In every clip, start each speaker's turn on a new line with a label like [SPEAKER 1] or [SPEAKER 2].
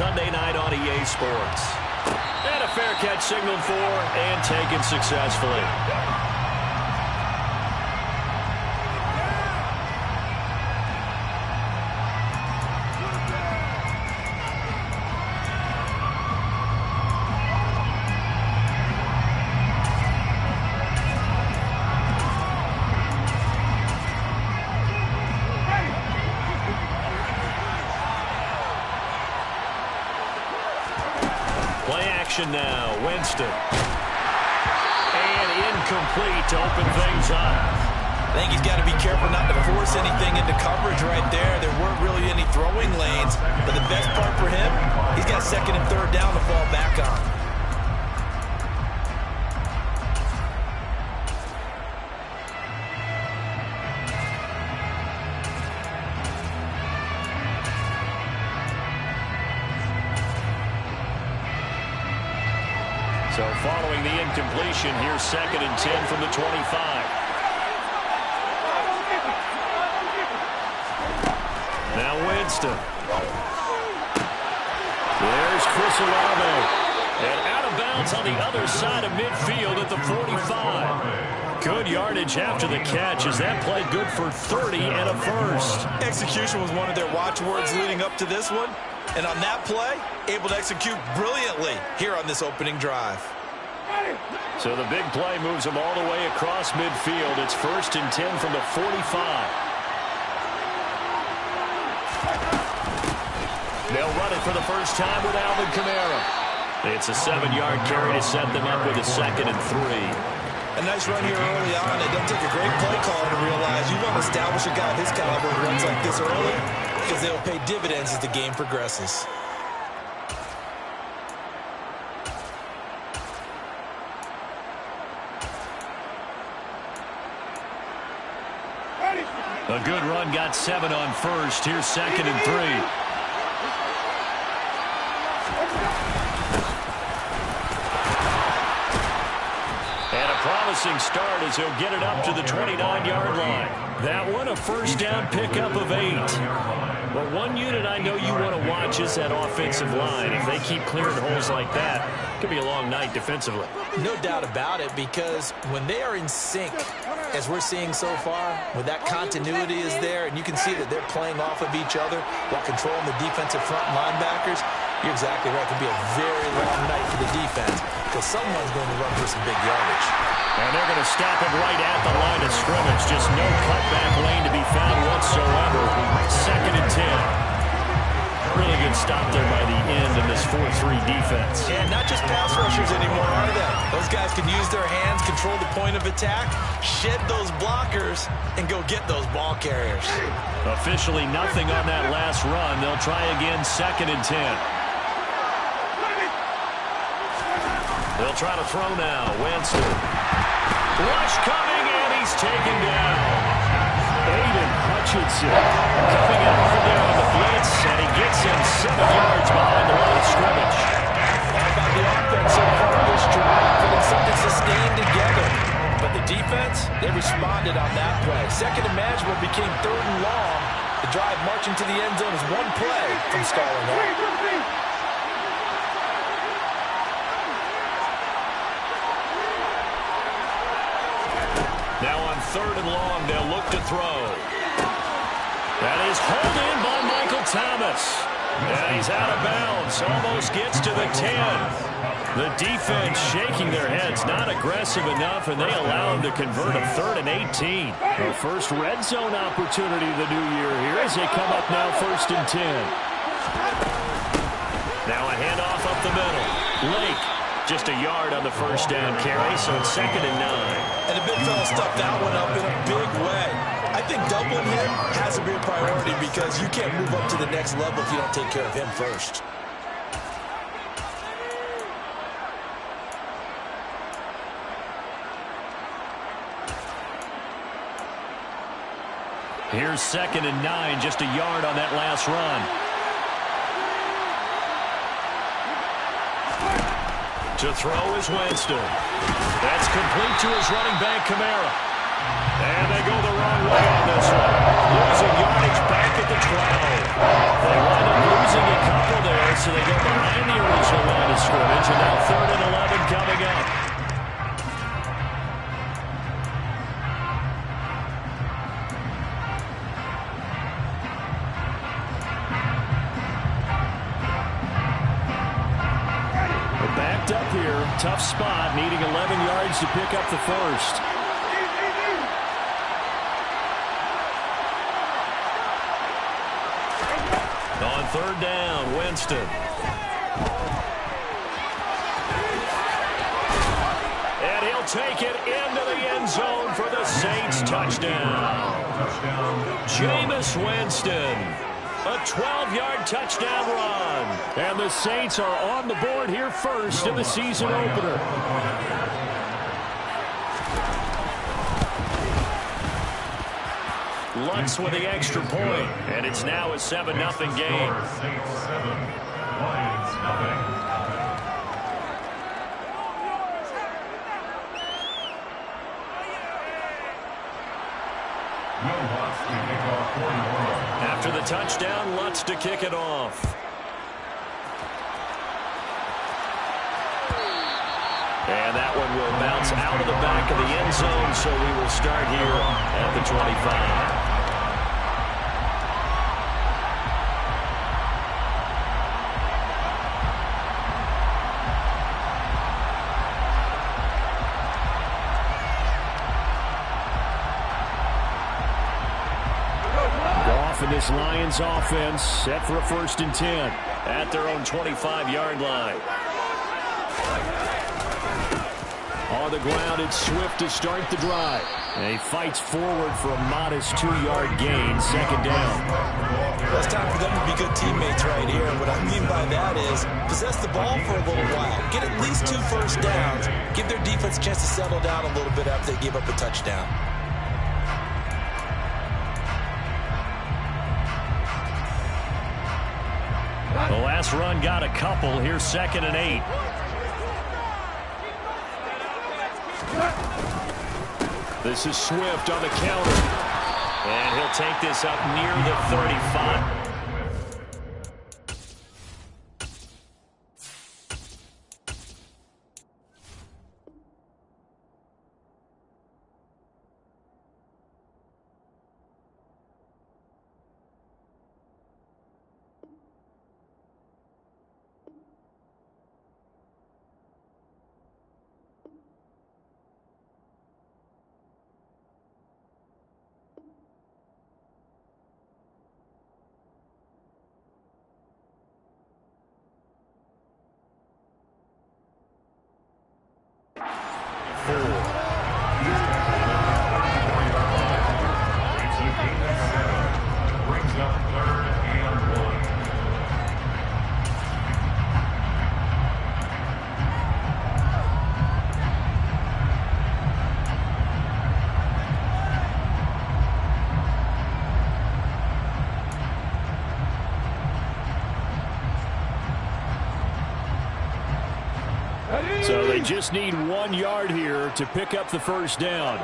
[SPEAKER 1] Sunday night on EA Sports. And a fair catch signaled for and taken successfully. Play action now, Winston. And incomplete to open things up.
[SPEAKER 2] I think he's got to be careful not to force anything into coverage right there. There weren't really any throwing lanes, but the best part for him, he's got second and third down to fall back on.
[SPEAKER 1] So following the incompletion, here's second and 10 from the 25. Now Winston. There's Chris Olave. And out of bounds on the other side of midfield at the 45. Good yardage after the catch as that play good for 30 and a first.
[SPEAKER 2] Execution was one of their watchwords leading up to this one. And on that play, able to execute brilliantly here on this opening drive.
[SPEAKER 1] So the big play moves them all the way across midfield. It's first and 10 from the 45. They'll run it for the first time with Alvin Kamara. It's a 7-yard carry to set them up with a second and 3.
[SPEAKER 2] A nice run here early on. It doesn't take a great play caller to realize you want to establish a guy of his caliber who runs like this early, because they'll pay dividends as the game progresses.
[SPEAKER 1] A good run, got 7 on first. Here's second and 3. And a promising start as he'll get it up to the 29-yard line. That one a first down pickup of 8. But one unit I know you want to watch is that offensive line. If they keep clearing holes like that, it could be a long night defensively.
[SPEAKER 2] No doubt about it, because when they are in sync, as we're seeing so far, when that continuity is there and you can see that they're playing off of each other while controlling the defensive front linebackers, you're exactly right. It could be a very long night for the defense because someone's going to run for some big yardage.
[SPEAKER 1] And they're going to stop it right at the line of scrimmage. Just no cutback lane to be found whatsoever. Second and 10. Really good stop there by the end of this 4-3 defense.
[SPEAKER 2] And not just pass rushers anymore, are they? Those guys can use their hands, control the point of attack, shed those blockers, and go get those ball carriers.
[SPEAKER 1] Officially nothing on that last run. They'll try again, second and 10. They'll try to throw now. Winston. Rush coming, and he's taken down. Aiden Hutchinson coming out from there on the blitz, and he gets him 7 yards behind the line of scrimmage.
[SPEAKER 2] How about the offense so far this drive, putting something sustained together. But the defense, they responded on that play. Second and manageable became third and long. The drive marching to the end zone is one play from stalling out.
[SPEAKER 1] Now on third and long, they'll look to throw. That is hauled in by Michael Thomas. And he's out of bounds. Almost gets to the 10. The defense shaking their heads, not aggressive enough, and they allow him to convert a 3rd and 18. The first red zone opportunity of the new year here as they come up now 1st and 10. Now a handoff up the middle. Lake. Just a yard on the first down carry, so it's 2nd and 9.
[SPEAKER 2] And the big fella stuffed that one up in a big way. I think doubling him has to be a priority because you can't move up to the next level if you don't take care of him first.
[SPEAKER 1] Here's 2nd and 9, just a yard on that last run. To throw is Winston. That's complete to his running back, Kamara. And they go the wrong way on this one. Losing yardage back at the 12. They wind up losing a couple there, so they go behind the original line of scrimmage, and now 3rd and 11 coming up. We're backed up here. Tough spot, needing 11 yards to pick up the first. On 3rd down, Winston. And he'll take it into the end zone for the Saints touchdown. Jameis Winston, a 12-yard touchdown run. And the Saints are on the board here first in the season opener. Lutz with the extra point, and it's now a 7-0 game. After the touchdown, Lutz to kick it off. And that one will bounce out of the back of the end zone, so we will start here at the 25. In this Lions offense, set for a 1st and 10 at their own 25-yard line. On the ground, it's Swift to start the drive. And he fights forward for a modest 2-yard gain, 2nd down.
[SPEAKER 2] Well, it's time for them to be good teammates right here. And what I mean by that is possess the ball for a little while. Get at least 2 first downs. Give their defense a chance to settle down a little bit after they give up a touchdown.
[SPEAKER 1] The last run got a couple. Here's 2nd and 8. This is Swift on the counter. And he'll take this up near the 35. So they just need 1 yard here to pick up the 1st down.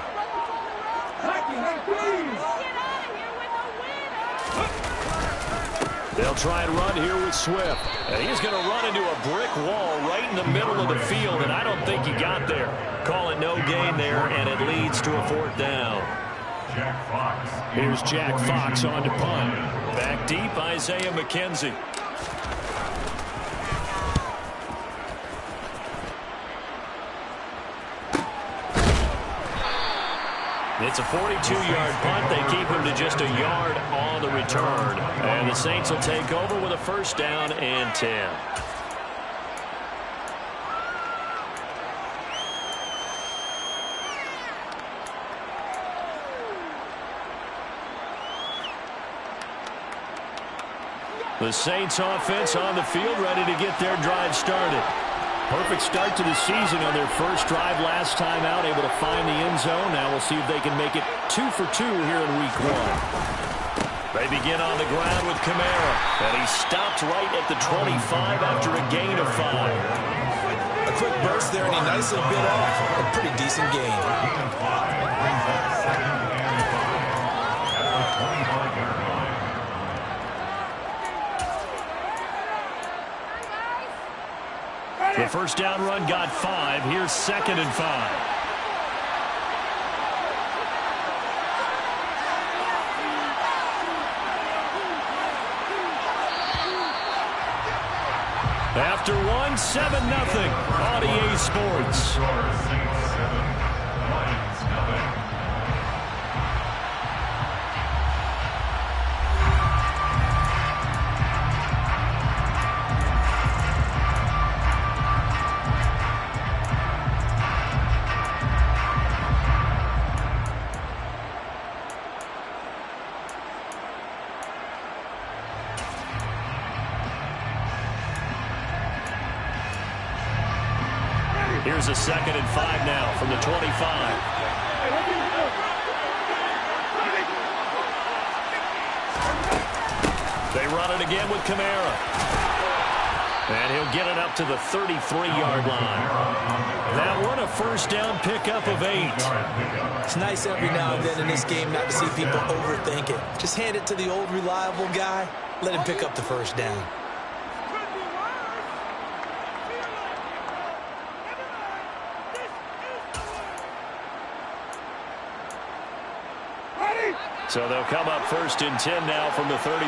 [SPEAKER 1] They'll try and run here with Swift. And he's going to run into a brick wall right in the middle of the field, and I don't think he got there. Call it no gain there, and it leads to a 4th down. Here's Jack Fox on to punt. Back deep, Isaiah McKenzie. It's a 42-yard punt. They keep him to just a yard on the return. And the Saints will take over with a 1st down and 10. The Saints offense on the field, ready to get their drive started. Perfect start to the season on their first drive last time out, able to find the end zone. Now we'll see if they can make it 2 for 2 here in week 1. They begin on the ground with Kamara, and he stopped right at the 25 after a gain of 5.
[SPEAKER 2] A quick burst there, and he nicely bit off a pretty decent gain.
[SPEAKER 1] The first down run got 5. Here's 2nd and 5. After 1, 7-0 on EA Sports. Here's a 2nd and 5 now from the 25. They run it again with Kamara. And he'll get it up to the 33-yard line. That one a first down pickup of 8.
[SPEAKER 2] It's nice every now and then in this game not to see people overthink it. Just hand it to the old reliable guy. Let him pick up the first down.
[SPEAKER 1] So they'll come up 1st and 10 now from the 33.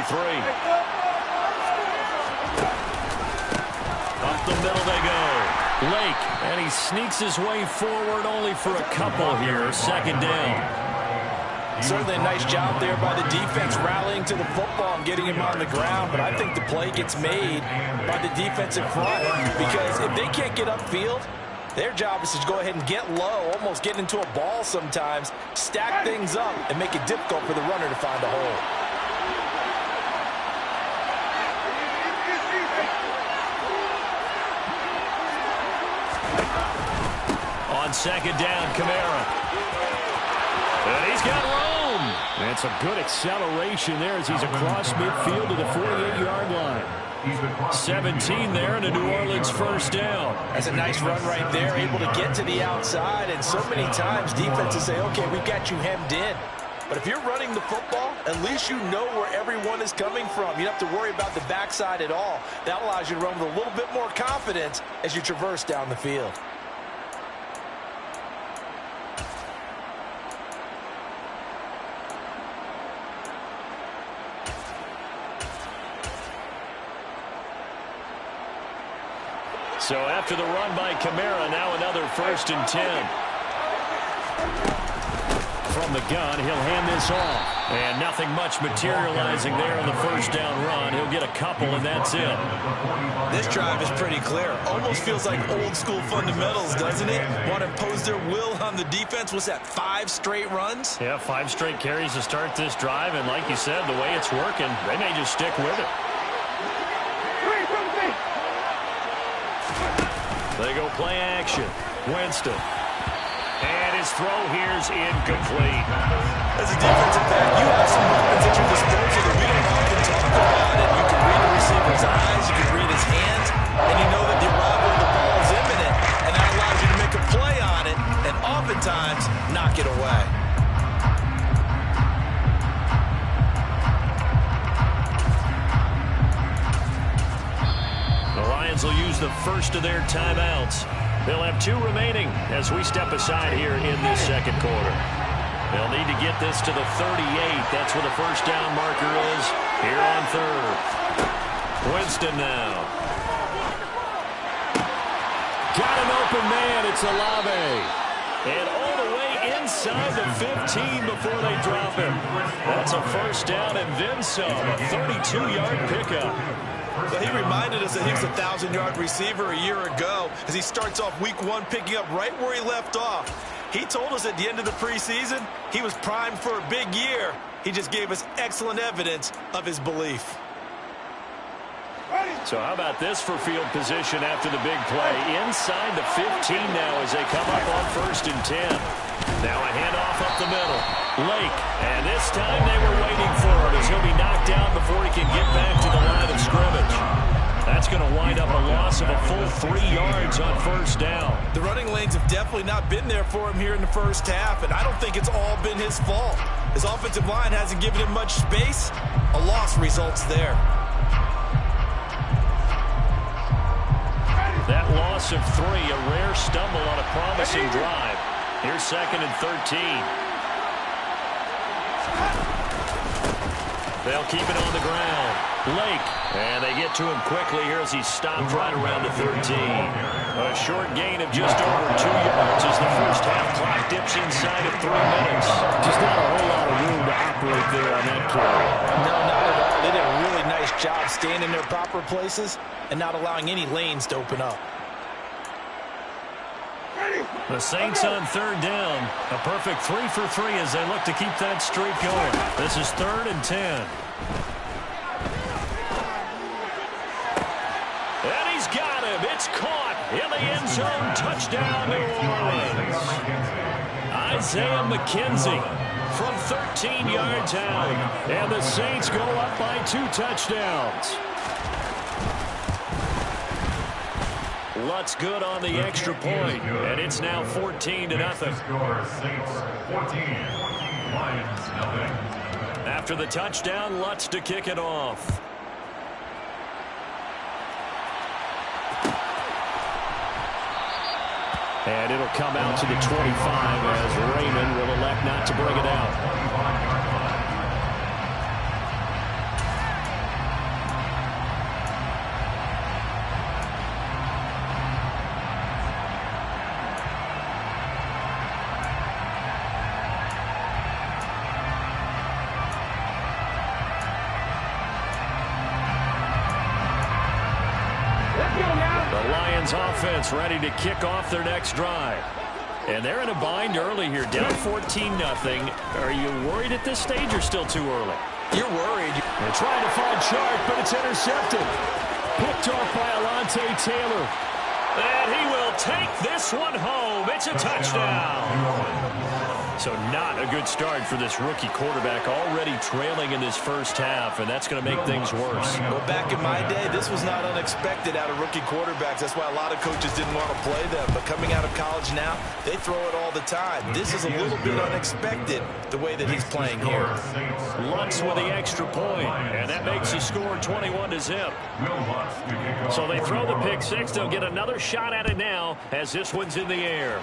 [SPEAKER 1] Up the middle they go. Lake, and he sneaks his way forward only for a couple here. 2nd down.
[SPEAKER 2] Certainly a nice job there by the defense rallying to the football and getting him on the ground, but I think the play gets made by the defensive front because if they can't get upfield, their job is to go ahead and get low, almost get into a ball sometimes, stack things up, and make it difficult for the runner to find a hole.
[SPEAKER 1] On 2nd down, Kamara. And he's got room. That's a good acceleration there as he's across midfield to the 48-yard line. 17 there and a New Orleans first down.
[SPEAKER 2] That's a nice run right there, able to get to the outside, and so many times defenses say, okay, we've got you hemmed in. But if you're running the football, at least you know where everyone is coming from. You don't have to worry about the backside at all. That allows you to run with a little bit more confidence as you traverse down the field.
[SPEAKER 1] So after the run by Kamara, now another 1st and 10. From the gun, he'll hand this off. And nothing much materializing there on the first down run. He'll get a couple, and that's it.
[SPEAKER 2] This drive is pretty clear. Almost feels like old school fundamentals, doesn't it? Want to impose their will on the defense. Was that 5 straight runs?
[SPEAKER 1] Yeah, 5 straight carries to start this drive. And like you said, the way it's working, they may just stick with it. They go play action. Winston. And his throw here's incomplete.
[SPEAKER 2] As a defensive back, you have some weapons at your disposal that we don't often talk about. And you can read the receiver's eyes, you can read his hands, and you know that the arrival of the ball is imminent. And that allows you to make a play on it and oftentimes knock it away.
[SPEAKER 1] Will use the first of their timeouts. They'll have 2 remaining as we step aside here in this 2nd quarter. They'll need to get this to the 38. That's where the first down marker is here on 3rd. Winston now. Got an open man. It's Olave. And all the way inside the 15 before they drop him. That's a first down and then some. A 32-yard pickup.
[SPEAKER 2] But he reminded us that he was a 1,000-yard receiver a year ago as he starts off week 1 picking up right where he left off. He told us at the end of the preseason he was primed for a big year. He just gave us excellent evidence of his belief.
[SPEAKER 1] So how about this for field position after the big play? Inside the 15 now as they come up on 1st and 10. Now a handoff up the middle. Lake, and this time they were waiting for it as he'll be knocked down before he can get back to the line of scrimmage. That's going to wind up a loss of a full 3 yards on first down.
[SPEAKER 2] The running lanes have definitely not been there for him here in the first half, and I don't think it's all been his fault. His offensive line hasn't given him much space. A loss results there.
[SPEAKER 1] That loss of 3, a rare stumble on a promising drive. Here's 2nd and 13. They'll keep it on the ground. Lake, and they get to him quickly here as he stopped right around the 13. A short gain of just over 2 yards as the first half clock dips inside of 3 minutes.
[SPEAKER 3] Just not a whole lot of room to operate there on that carry.
[SPEAKER 2] No, not at all. They did a really nice job staying in their proper places and not allowing any lanes to open up.
[SPEAKER 1] The Saints on 3rd down. A perfect 3 for 3 as they look to keep that streak going. This is 3rd and 10. And he's got him. It's caught in the end zone. Touchdown, New Orleans. Isaiah McKenzie from 13 yards out. And the Saints go up by 2 touchdowns. Lutz good on the extra point, and it's now 14-0. After the touchdown, Lutz to kick it off. And it'll come out to the 25 as Raymond will elect not to bring it out. Offense ready to kick off their next drive. And they're in a bind early here, down 14-0. Are you worried at this stage or still too early?
[SPEAKER 2] You're worried.
[SPEAKER 1] They're trying to find Chark, but it's intercepted. Picked off by Alontae Taylor. And he will take this one home. It's a touchdown. So not a good start for this rookie quarterback, already trailing in this first half, and that's going to make things worse.
[SPEAKER 2] Well, back in my day, this was not unexpected out of rookie quarterbacks. That's why a lot of coaches didn't want to play them. But coming out of college now, they throw it all the time. This is a little bit unexpected, the way that he's playing here.
[SPEAKER 1] Lutz with the extra point, and that makes the score 21-0. So they throw the pick six. They'll get another shot at it now as this one's in the air.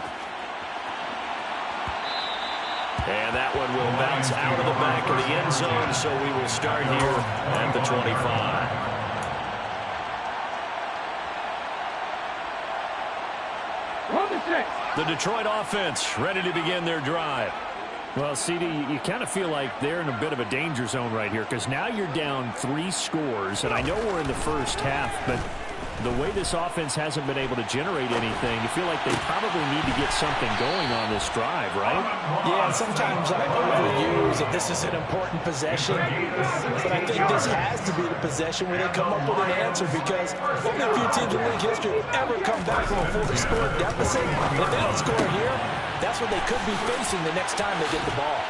[SPEAKER 1] And that one will bounce out of the back of the end zone, so we will start here at the 25. The Detroit offense ready to begin their drive.
[SPEAKER 3] Well, CD, you kind of feel like they're in a bit of a danger zone right here because now you're down 3 scores, and I know we're in the first half, but the way this offense hasn't been able to generate anything, you feel like they probably need to get something going on this drive, right?
[SPEAKER 2] Yeah, sometimes I overuse that this is an important possession, but I think this has to be the possession where they come up with an answer because only a few teams in league history have ever come back from a 4-score deficit. If they don't score here, that's what they could be facing the next time they get the ball.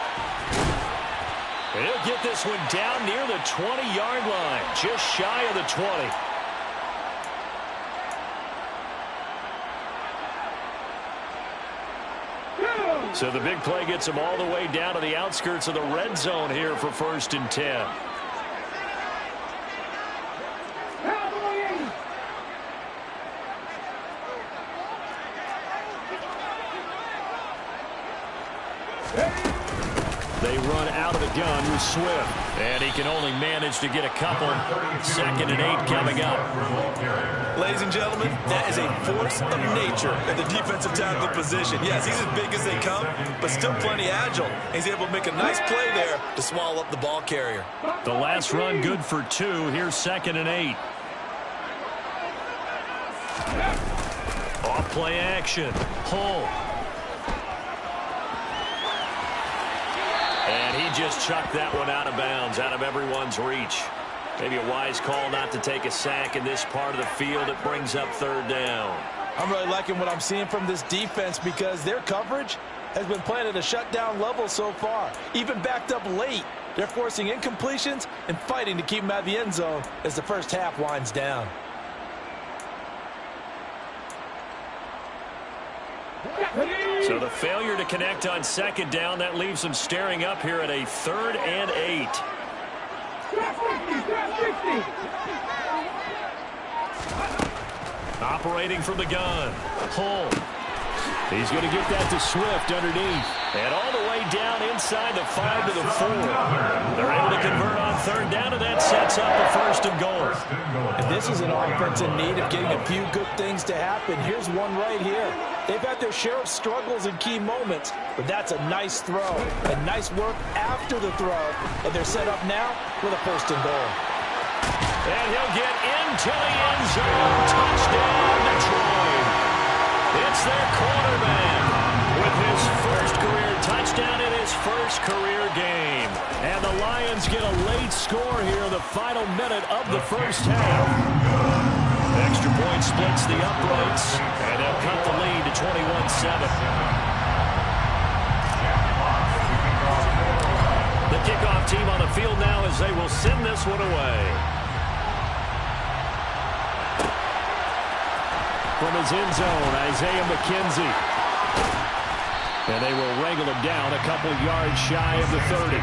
[SPEAKER 1] He'll get this one down near the 20-yard line, just shy of the 20. So the big play gets them all the way down to the outskirts of the red zone here for 1st and 10. They run out of the gun with Swift. And he can only manage to get a couple. 2nd and 8 coming up.
[SPEAKER 2] Ladies and gentlemen, that is a force of nature at the defensive tackle position. Yes, he's as big as they come, but still plenty agile. He's able to make a nice play there to swallow up the ball carrier.
[SPEAKER 1] The last run good for 2. Here's 2nd and 8. Off play action. Hull. And he just chucked that one out of bounds, out of everyone's reach. Maybe a wise call not to take a sack in this part of the field. It brings up 3rd down.
[SPEAKER 2] I'm really liking what I'm seeing from this defense because their coverage has been playing at a shutdown level so far. Even backed up late, they're forcing incompletions and fighting to keep them out of the end zone as the first half winds down.
[SPEAKER 1] So the failure to connect on second down, that leaves them staring up here at a 3rd and 8. Operating from the gun. Hull. He's going to get that to Swift underneath. And all the way down inside the 5 to the 4. They're able to convert on 3rd down, and that sets up a 1st and goal.
[SPEAKER 2] And this is an offense in need of getting a few good things to happen. Here's one right here. They've had their share of struggles in key moments, but that's a nice throw. And nice work after the throw. And they're set up now with a 1st and goal.
[SPEAKER 1] And he'll get into the end zone. Touchdown, Detroit. It's their quarterback with his 1st career touchdown in his 1st career game. And the Lions get a late score here in the final minute of the 1st half. Extra point splits the uprights, and they'll cut the lead to 21-7. The kickoff team on the field now as they will send this one away. From his end zone, Isaiah McKenzie. And they will wrangle him down a couple yards shy of the 30.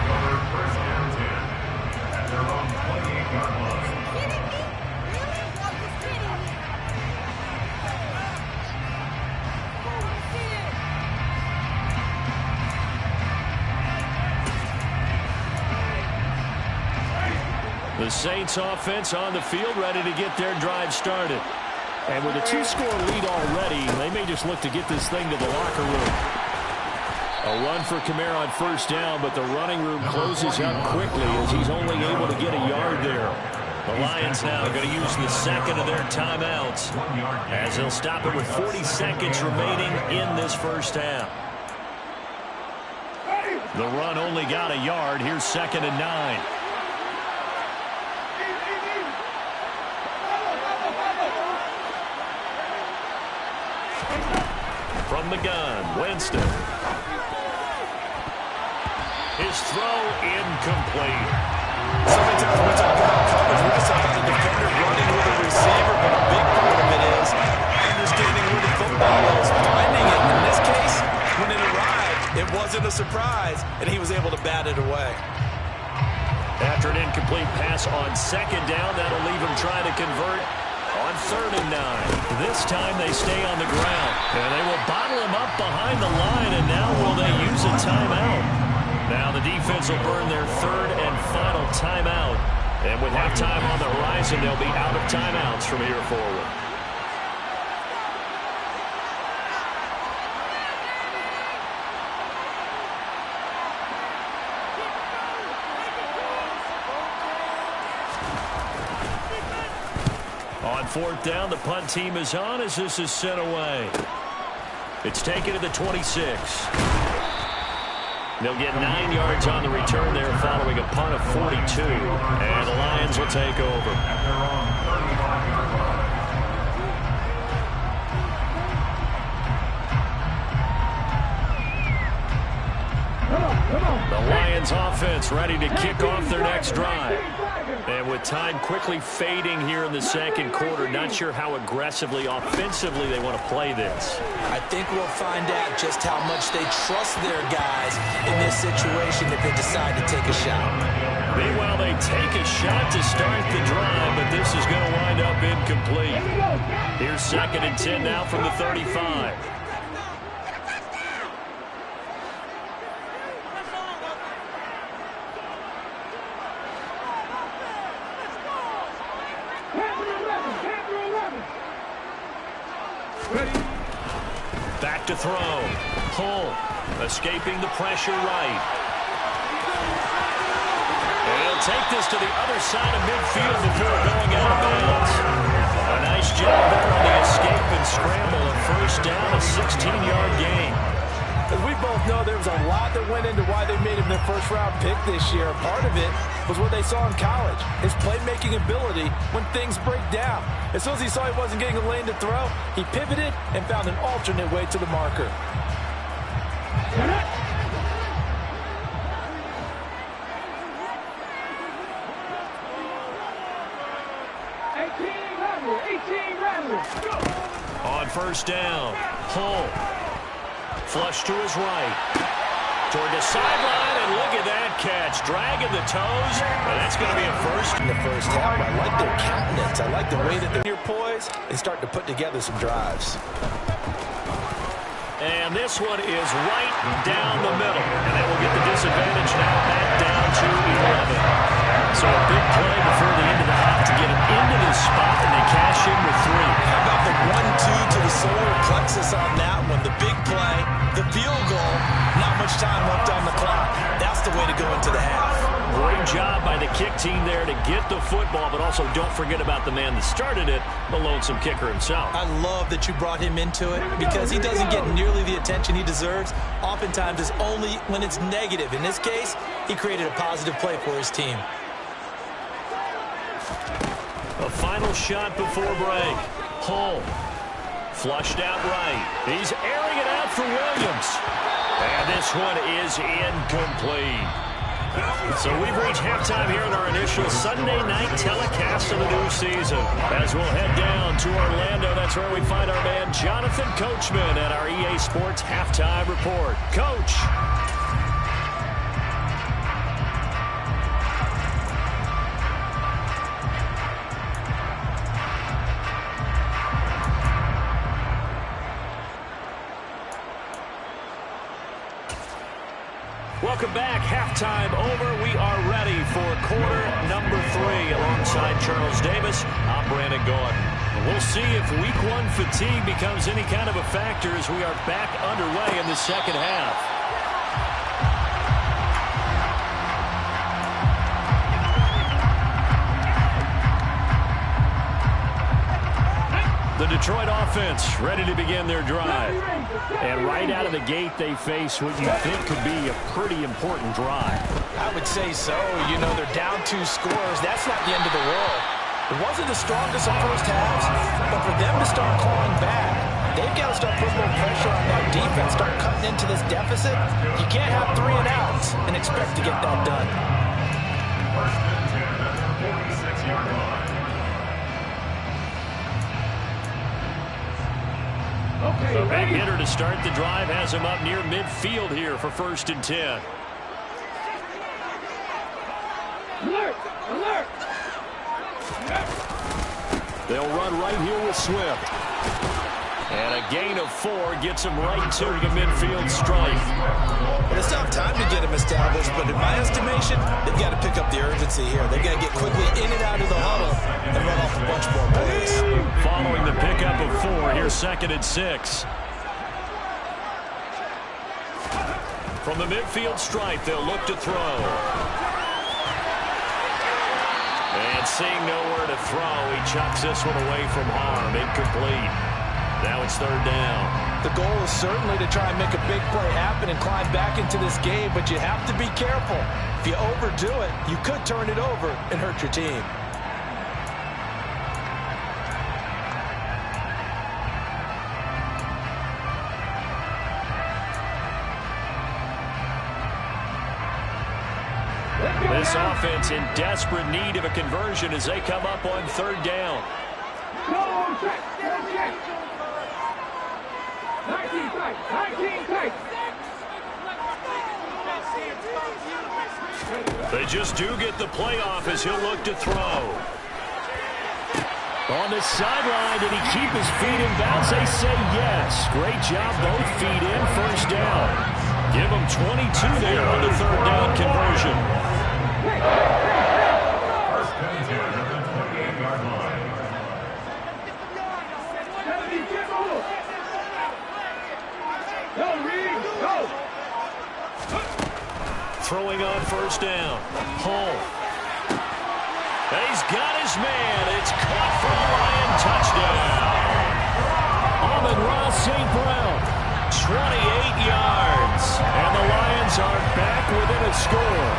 [SPEAKER 1] The Saints offense on the field, ready to get their drive started. And with a 2-score lead already, they may just look to get this thing to the locker room. A run for Kamara on 1st down, but the running room closes up quickly as he's only able to get a yard there. The Lions now are going to use the 2nd of their timeouts as they'll stop it with 40 seconds remaining in this 1st half. The run only got a yard. Here's 2nd and 9. From the gun, Winston. His throw incomplete.
[SPEAKER 2] So many times when we talk about coverage, we just talk about the defender running with a receiver, but a big part of it is understanding where the football is, finding it. In this case, when it arrived, it wasn't a surprise, and he was able to bat it away.
[SPEAKER 1] After an incomplete pass on 2nd down, that'll leave him trying to convert on 3rd and 9. This time they stay on the ground. And they will bottle him up behind the line, and now will they use a timeout? Now the defense will burn their 3rd and final timeout. And with halftime on the horizon, they'll be out of timeouts from here forward. On 4th down, the punt team is on as this is sent away. It's taken to the 26. They'll get 9 yards on the return there following a punt of 42. And the Lions will take over. The Lions offense ready to kick off their next drive. And with time quickly fading here in the 2nd quarter, not sure how aggressively, offensively they want to play this.
[SPEAKER 2] I think we'll find out just how much they trust their guys in this situation if they decide to take a shot.
[SPEAKER 1] Meanwhile, they take a shot to start the drive, but this is going to wind up incomplete. Here's 2nd and 10 now from the 35. Back to throw. Hull escaping the pressure right. And he'll take this to the other side of midfield before going out of bounds. A nice job there on the escape and scramble. A 1st down, a 16-yard gain.
[SPEAKER 2] As we both know, there was a lot that went into why they made him their 1st-round pick this year. Part of it was what they saw in college, his playmaking ability when things break down. As soon as he saw he wasn't getting a lane to throw, he pivoted and found an alternate way to the marker.
[SPEAKER 1] On 1st down, Hull Flush to his right. Toward the sideline, and look at that catch. Dragging the toes, and that's going to be a first.
[SPEAKER 2] In the first half, I like their countenance. I like the way that they're poised and start to put together some drives.
[SPEAKER 1] And this one is right down the middle. And that will get the disadvantage now back down to 11. So a big play before the end of the half to get him into this spot, and they cash in with 3.
[SPEAKER 2] How about the 1-2 to the solar plexus on that one? The big play, the field goal, not much time left on the clock. That's the way to go into the half.
[SPEAKER 1] Great job by the kick team there to get the football, but also don't forget about the man that started it, the lonesome kicker himself.
[SPEAKER 2] I love that you brought him into it because he doesn't get nearly the attention he deserves. Oftentimes it's only when it's negative. In this case, he created a positive play for his team.
[SPEAKER 1] A final shot before break. Hull flushed out right. He's airing it out for Williams. And this one is incomplete. So we've reached halftime here in our initial Sunday night telecast of the new season. As we'll head down to Orlando, that's where we find our man Jonathan Coachman at our EA Sports Halftime Report. Coach. Welcome back. Halftime over. We are ready for quarter number 3. Alongside Charles Davis, I'm Brandon Gordon. And we'll see if week 1 fatigue becomes any kind of a factor as we are back underway in the second half. The Detroit offense ready to begin their drive. And right out of the gate, they face what you think could be a pretty important drive.
[SPEAKER 2] I would say so. You know, they're down 2 scores. That's not the end of the world. It wasn't the strongest of first halves, but for them to start clawing back, they've got to start putting more pressure on that defense, start cutting into this deficit. You can't have 3 and outs and expect to get that done.
[SPEAKER 1] The big hitter to start the drive has him up near midfield here for 1st and 10.
[SPEAKER 4] Alert! Alert!
[SPEAKER 1] They'll run right here with Swift. And a gain of 4 gets him right to the midfield stripe.
[SPEAKER 2] It's not time to get him established, but in my estimation, they've got to pick up the urgency here. They've got to get quickly in and out of the huddle and run off a bunch more plays.
[SPEAKER 1] Following the pickup of 4, here's 2nd and 6. From the midfield stripe, they'll look to throw. And seeing nowhere to throw, he chucks this one away from harm. Incomplete. Now it's 3rd down.
[SPEAKER 2] The goal is certainly to try and make a big play happen and climb back into this game, but you have to be careful. If you overdo it, you could turn it over and hurt your team.
[SPEAKER 1] This offense in desperate need of a conversion as they come up on 3rd down.
[SPEAKER 4] Go check! Go check! 19 tight! 19 tight!
[SPEAKER 1] They just do get the playoff as he'll look to throw. On the sideline, did he keep his feet in bounds? They say yes. Great job, both feet in, 1st down. Give him 22 there on the 3rd down conversion. Throwing on 1st down. Hull. He's got his man. It's caught for a Lion touchdown. Amon-Ra St. Brown, 28 yards. And the Lions are back within a score.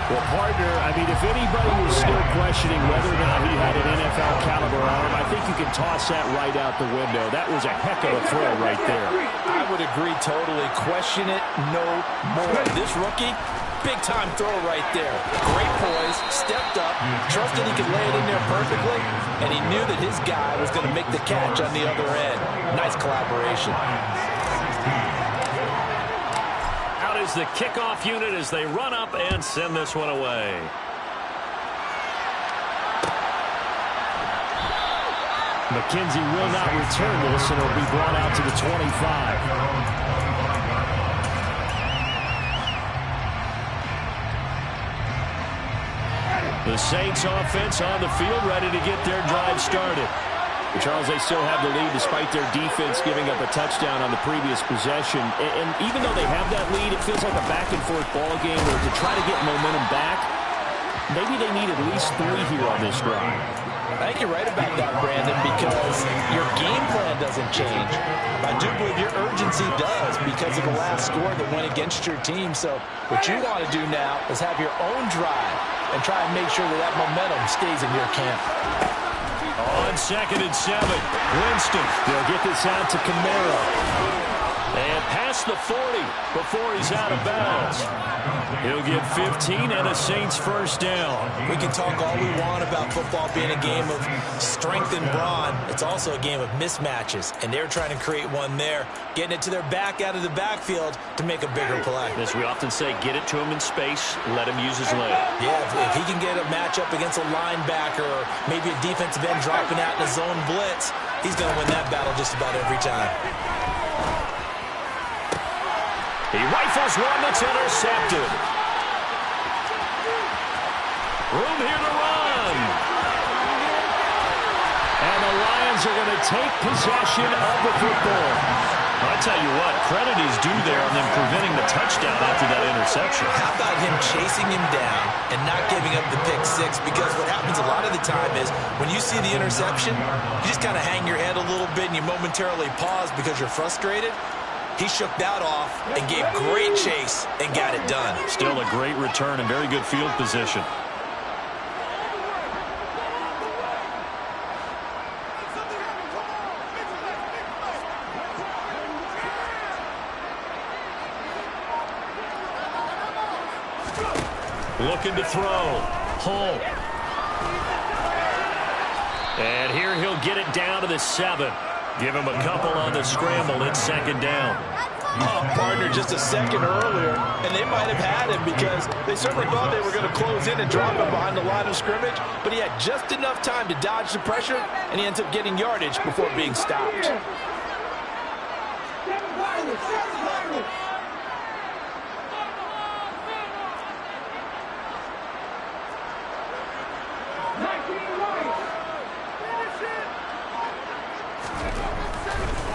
[SPEAKER 1] Well, partner, I mean, if anybody was still questioning whether or not he had an NFL caliber arm, I think you can toss that right out the window. That was a heck of a throw right there.
[SPEAKER 2] I would agree totally. Question it no more. This rookie, Big-time throw right there. Great poise, stepped up, trusted he could lay it in there perfectly, and he knew that his guy was going to make the catch on the other end. Nice collaboration.
[SPEAKER 1] Out is the kickoff unit as they run up and send this one away.
[SPEAKER 3] McKenzie will not return this, and it'll be brought out to the 25.
[SPEAKER 1] The Saints offense on the field, ready to get their drive started.
[SPEAKER 3] Charles, they still have the lead despite their defense giving up a touchdown on the previous possession. And even though they have that lead, it feels like a back-and-forth ball game where to try to get momentum back, maybe they need at least 3 here on this drive.
[SPEAKER 2] I think you're right about that, Brandon, because your game plan doesn't change. I do believe your urgency does because of the last score that went against your team. So what you want to do now is have your own drive and try and make sure that that momentum stays in your camp.
[SPEAKER 1] On 2nd and 7, Winston.
[SPEAKER 3] They'll get this out to Camaro.
[SPEAKER 1] And past the 40 before he's out of bounds. He'll get 15 and a Saints first down.
[SPEAKER 2] We can talk all we want about football being a game of strength and brawn. It's also a game of mismatches, and they're trying to create one there, getting it to their back out of the backfield to make a bigger play.
[SPEAKER 1] As we often say, get it to him in space, let him use his leg.
[SPEAKER 2] Yeah, if he can get a matchup against a linebacker or maybe a defensive end dropping out in a zone blitz, he's going to win that battle just about every time.
[SPEAKER 1] He rifles one that's intercepted. Room here to run. And the Lions are going to take possession of the football. I tell you what, credit is due there on them preventing the touchdown after that interception.
[SPEAKER 2] How about him chasing him down and not giving up the pick six? Because what happens a lot of the time is when you see the interception, you just kind of hang your head a little bit and you momentarily pause because you're frustrated. He shook that off and gave great chase and got it done.
[SPEAKER 1] Still a great return and very good field position. Looking to throw. Hull. And here he'll get it down to the 7. Give him a couple on the scramble. It's 2nd down.
[SPEAKER 2] Oh, partner, just a second earlier, and they might have had him because they certainly thought they were going to close in and drop him behind the line of scrimmage, but he had just enough time to dodge the pressure, and he ends up getting yardage before being stopped.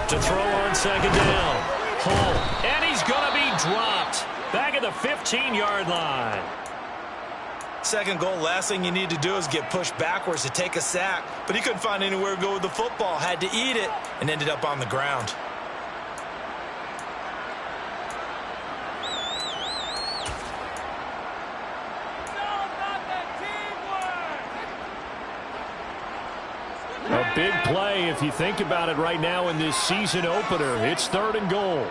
[SPEAKER 1] To throw on 2nd down. Hull. And he's going to be dropped. Back at the 15-yard line.
[SPEAKER 2] 2nd goal, last thing you need to do is get pushed backwards to take a sack. But he couldn't find anywhere to go with the football. Had to eat it and ended up on the ground.
[SPEAKER 3] A big play if you think about it right now in this season opener. It's 3rd and goal.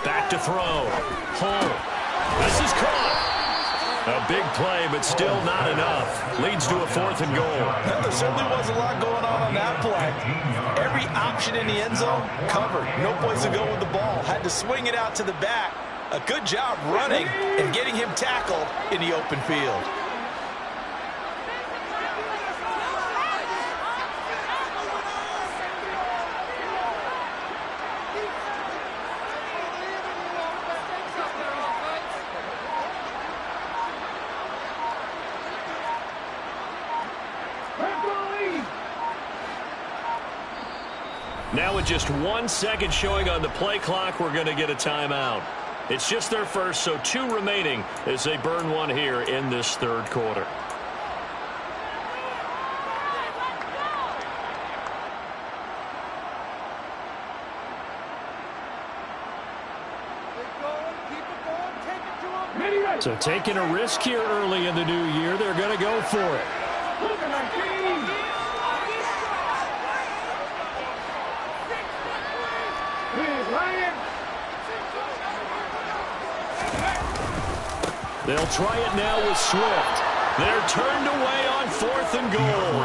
[SPEAKER 1] Back to throw. Hull. This is caught. A big play, but still not enough. Leads to a 4th and goal.
[SPEAKER 2] There certainly was a lot going on that play. Every option in the end zone covered. No place to go with the ball. Had to swing it out to the back. A good job running and getting him tackled in the open field.
[SPEAKER 1] Now with just 1 second showing on the play clock, we're going to get a timeout. It's just their first, so 2 remaining as they burn one here in this 3rd quarter.
[SPEAKER 4] Ready, ready.
[SPEAKER 3] So taking a risk here early in the new year, they're going to go for it. They'll try it now with Swift. They're turned away on 4th and goal.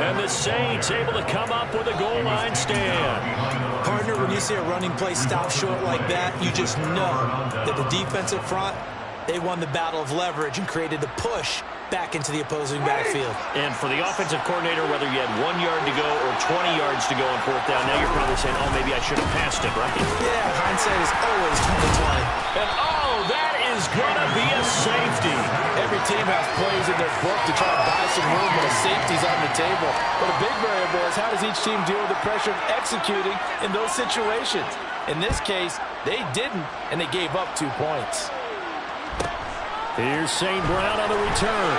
[SPEAKER 3] And the Saints able to come up with a goal line stand.
[SPEAKER 2] Partner, when you see a running play stop short like that, you just know that the defensive front, they won the battle of leverage and created the push back into the opposing backfield.
[SPEAKER 3] And for the offensive coordinator, whether you had 1 yard to go or 20 yards to go on 4th down, now you're probably saying, oh, maybe I should have passed it, right?
[SPEAKER 2] Yeah, hindsight is always 20/20.
[SPEAKER 3] And, oh, that is going to be a safety.
[SPEAKER 5] Every team has plays in their book to try to buy some room when a safety's on the table. But a big variable is how does each team deal with the pressure of executing in those situations. In this case, they didn't, and they gave up 2 points.
[SPEAKER 3] Here's St. Brown on the return.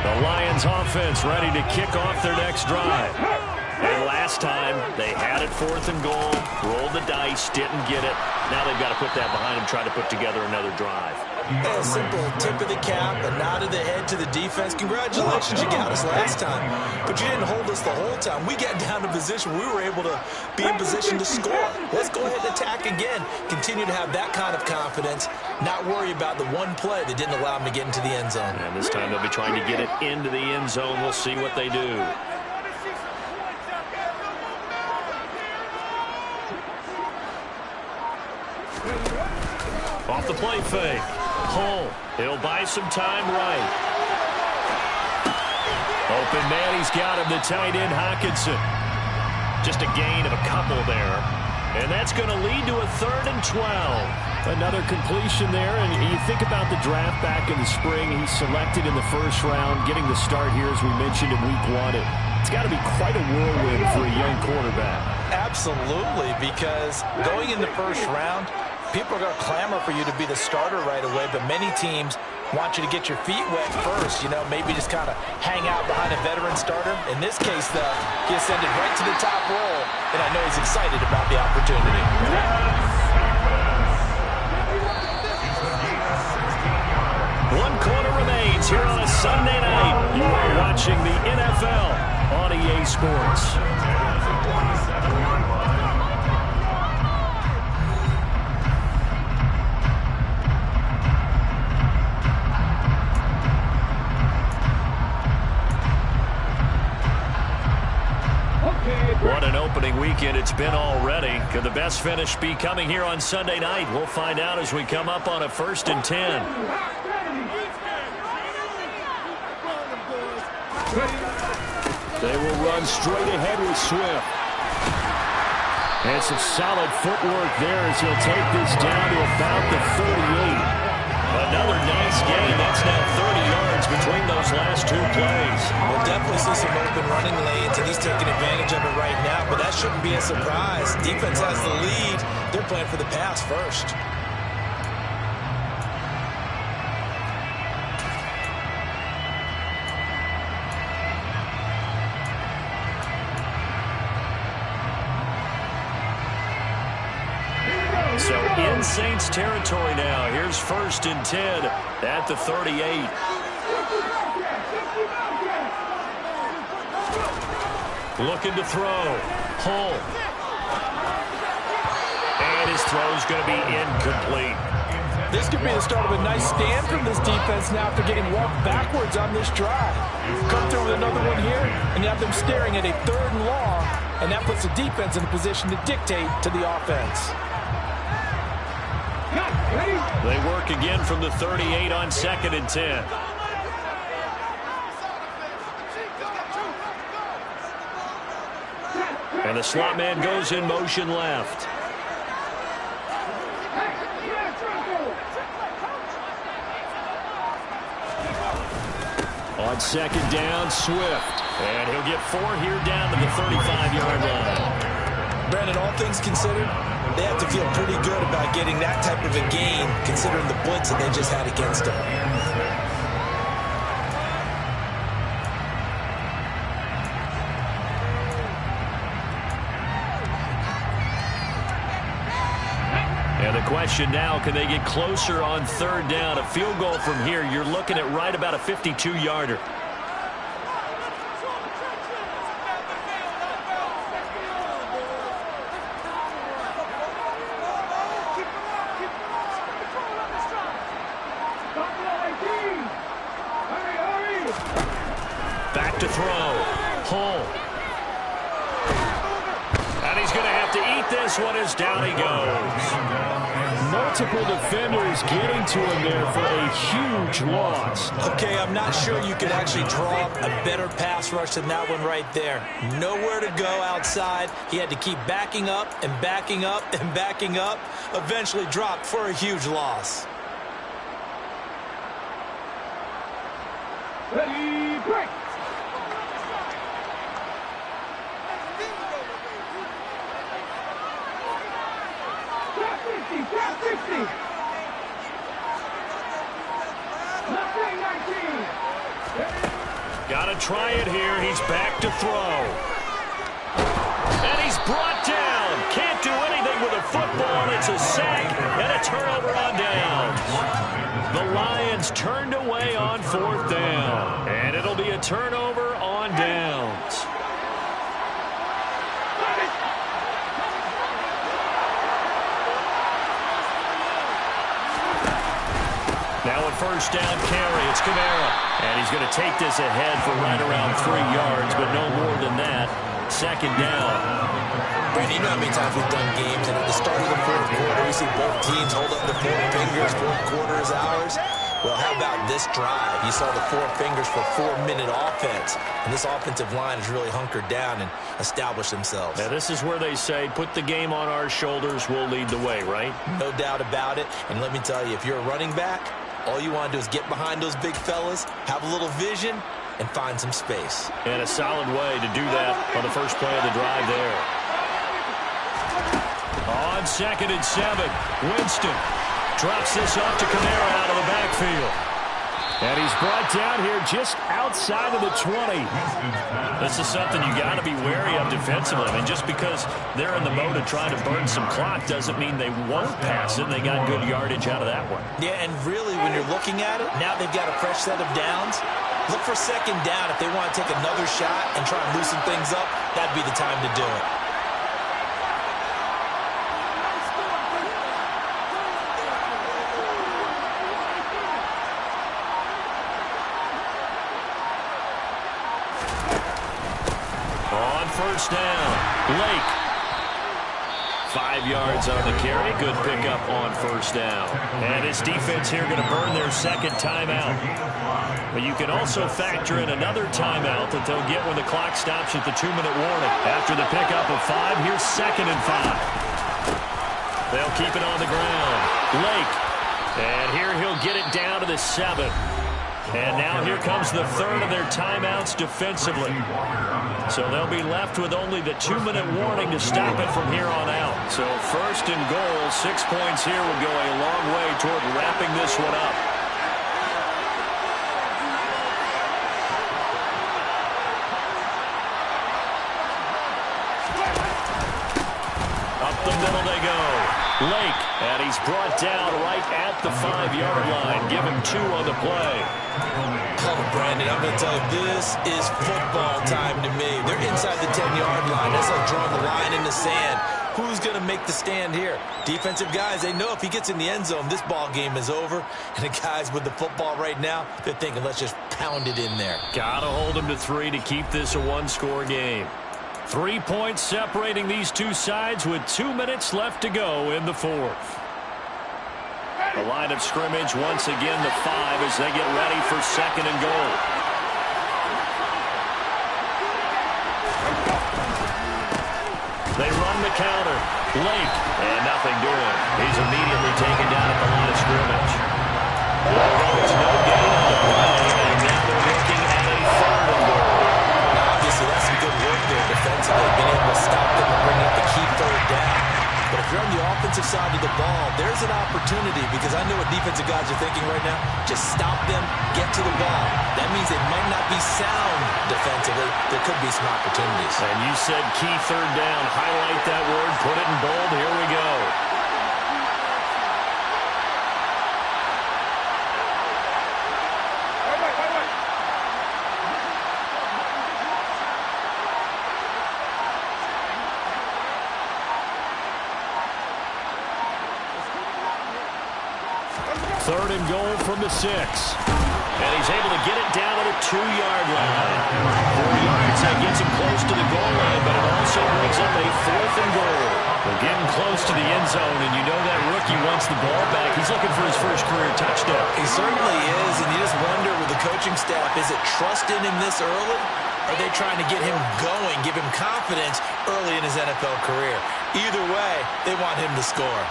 [SPEAKER 3] The Lions offense ready to kick off their next drive. And last time, they had it 4th and goal, rolled the dice, didn't get it. Now they've got to put that behind them, try to put together another drive.
[SPEAKER 2] A simple tip of the cap, a nod of the head to the defense. Congratulations, you got us last time. But you didn't hold us the whole time. We got down to position. We were able to be in position to score. Let's go ahead and attack again. Continue to have that kind of confidence. Not worry about the one play that didn't allow them to get into the end zone.
[SPEAKER 3] And this time they'll be trying to get it into the end zone. We'll see what they do. Off the play fake. Hull. He'll buy some time right. Open man, he's got him, the tight end, Hawkinson. Just a gain of a couple there. And that's going to lead to a 3rd and 12. Another completion there, and you think about the draft back in the spring. He's selected in the 1st round, getting the start here, as we mentioned, in week 1. It's got to be quite a whirlwind for a young quarterback.
[SPEAKER 2] Absolutely, because going in the 1st round, people are going to clamor for you to be the starter right away, but many teams want you to get your feet wet first, you know, maybe just kind of hang out behind a veteran starter. In this case, though, he ascended right to the top role, and I know he's excited about the opportunity.
[SPEAKER 3] One quarter remains here on a Sunday night. You are watching the NFL on EA Sports. What an opening weekend it's been already. Could the best finish be coming here on Sunday night? We'll find out as we come up on a 1st and 10. They will run straight ahead with Swift. And some solid footwork there as he'll take this down to about the 38. Another nice game. That's now 30 yards between those last 2 plays.
[SPEAKER 2] We'll definitely see some open running lanes, and he's taking advantage of it right now, but that shouldn't be a surprise. Defense has the lead. They're playing for the pass first.
[SPEAKER 3] So in Saints territory now. Here's 1st and 10 at the 38. Looking to throw. Hull. And his throw's going to be incomplete.
[SPEAKER 5] This could be the start of a nice stand from this defense now after getting walked backwards on this drive. Come through with another one here, and you have them staring at a 3rd and long, and that puts the defense in a position to dictate to the offense.
[SPEAKER 3] They work again from the 38 on 2nd and 10. And the slot man goes in motion left. On second down, Swift. And he'll get 4 here down to the 35-yard line.
[SPEAKER 2] Brandon, all things considered, they have to feel pretty good about getting that type of a gain, considering the blitz that they just had against them.
[SPEAKER 3] And the question now, can they get closer on third down? A field goal from here, you're looking at right about a 52-yarder. Back to throw. Hull. And he's going to have to eat this one as down he goes. Multiple defenders getting to him there for a huge loss.
[SPEAKER 2] Okay, I'm not sure you could actually draw up a better pass rush than that one right there. Nowhere to go outside. He had to keep backing up and backing up and backing up. Eventually dropped for a huge loss.
[SPEAKER 4] Ready, break. Top 60. Left 19.
[SPEAKER 3] Got to try it here. He's back to throw. And he's brought down. Can't do anything with a football. It's a sack and a turnover on downs. The Lions turned away on 4th down. And it'll be a turnover on downs. Now at first down carry, it's Kamara. And he's going to take this ahead for right around 3 yards, but no more than that. Second down.
[SPEAKER 2] Brandon, you know how many times we've done games, and at the start of the 4th quarter, we see both teams hold up the 4 fingers, 4th quarter is ours. Well, how about this drive? You saw the 4 fingers for 4-minute offense, and this offensive line has really hunkered down and established themselves.
[SPEAKER 3] Now, this is where they say, put the game on our shoulders, we'll lead the way, right?
[SPEAKER 2] No doubt about it, and let me tell you, if you're a running back, all you want to do is get behind those big fellas, have a little vision, and find some space.
[SPEAKER 3] And a solid way to do that on the first play of the drive there. On 2nd and 7, Winston drops this off to Kamara out of the backfield. And he's brought down here just outside of the 20. This is something you got to be wary of defensively. I mean, just because they're in the mode of trying to burn some clock doesn't mean they won't pass it. They got good yardage out of that one.
[SPEAKER 2] Yeah, and really, when you're looking at it, now they've got a fresh set of downs. Look for second down. If they want to take another shot and try and loosen things up, that'd be the time to do it.
[SPEAKER 3] First down, Blake. 5 yards on the carry. Good pickup on first down. And his defense here going to burn their second timeout. But you can also factor in another timeout that they'll get when the clock stops at the 2-minute warning. After the pickup of 5, here's 2nd and 5. They'll keep it on the ground. Blake. And here he'll get it down to the 7. And now here comes the 3rd of their timeouts defensively. So they'll be left with only the 2-minute warning to stop it from here on out. So 1st and goal, 6 points here will go a long way toward wrapping this one up. Up the middle they go. Lake, and he's brought down right at the 5-yard line. Give him 2 on the play.
[SPEAKER 2] Oh, Brandon, I'm going to tell you, this is football time to me. They're inside the 10-yard line. That's like drawing the line in the sand. Who's going to make the stand here? Defensive guys, they know if he gets in the end zone, this ball game is over. And the guys with the football right now, they're thinking, let's just pound it in there.
[SPEAKER 3] Got to hold him to 3 to keep this a 1-score game. 3 points separating these two sides with 2 minutes left to go in the 4th. The line of scrimmage once again the 5 as they get ready for 2nd and goal. They run the counter. Blake, and nothing doing. He's immediately taken down at the line of scrimmage. There's no gain on the play, and now they're looking at
[SPEAKER 2] sound defensively, there could be some opportunities.
[SPEAKER 1] And you said key third down. Highlight that word. Put it in bold. Here we go. Third and goal from the 6. And he's able to get it down to the 2-yard line. 4 yards, that gets him close to the goal line, but it also brings up a 4th and goal. We're getting close to the end zone, and you know that rookie wants the ball back. He's looking for his first career touchdown.
[SPEAKER 2] He certainly is, and you just wonder with the coaching staff, is it trust in him this early? Or are they trying to get him going, give him confidence early in his NFL career? Either way, they want him to score.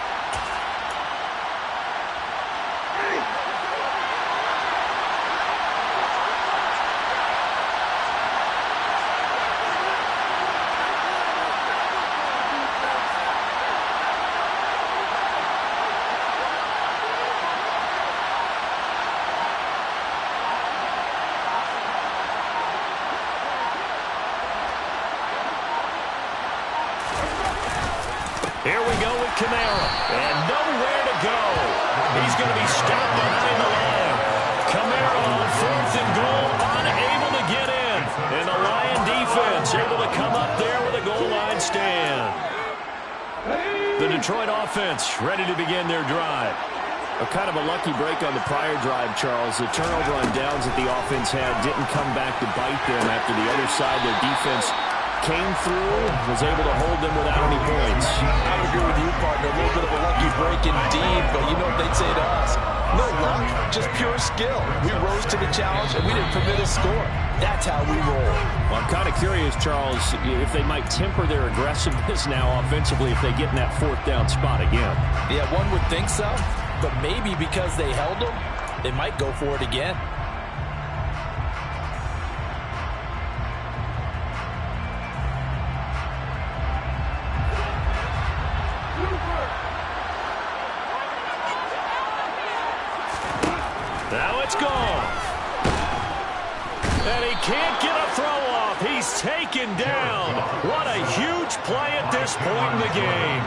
[SPEAKER 1] Here we go with Kamara, and nowhere to go. He's going to be stopped behind the line. Kamara on 4th and goal, unable to get in. And the Lion defense able to come up there with a goal line stand. The Detroit offense ready to begin their drive.
[SPEAKER 3] A kind of a lucky break on the prior drive, Charles. The turnover on downs that the offense had didn't come back to bite them after the other side. Their defense came through, was able to hold them without any points.
[SPEAKER 5] I would agree with you, partner. A little bit of a lucky break indeed, but you know what they'd say to us? No luck, just pure skill. We rose to the challenge, and we didn't permit a score. That's how we roll.
[SPEAKER 3] Well, I'm kind of curious, Charles, if they might temper their aggressiveness now offensively if they get in that 4th down spot again.
[SPEAKER 5] Yeah, one would think so, but maybe because they held them, they might go for it again.
[SPEAKER 1] Now it's gone. And he can't get a throw off. He's taken down. What a huge play at this point in the game.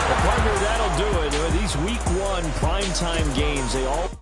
[SPEAKER 3] Well, partner, that'll do it. These week 1 primetime games, they all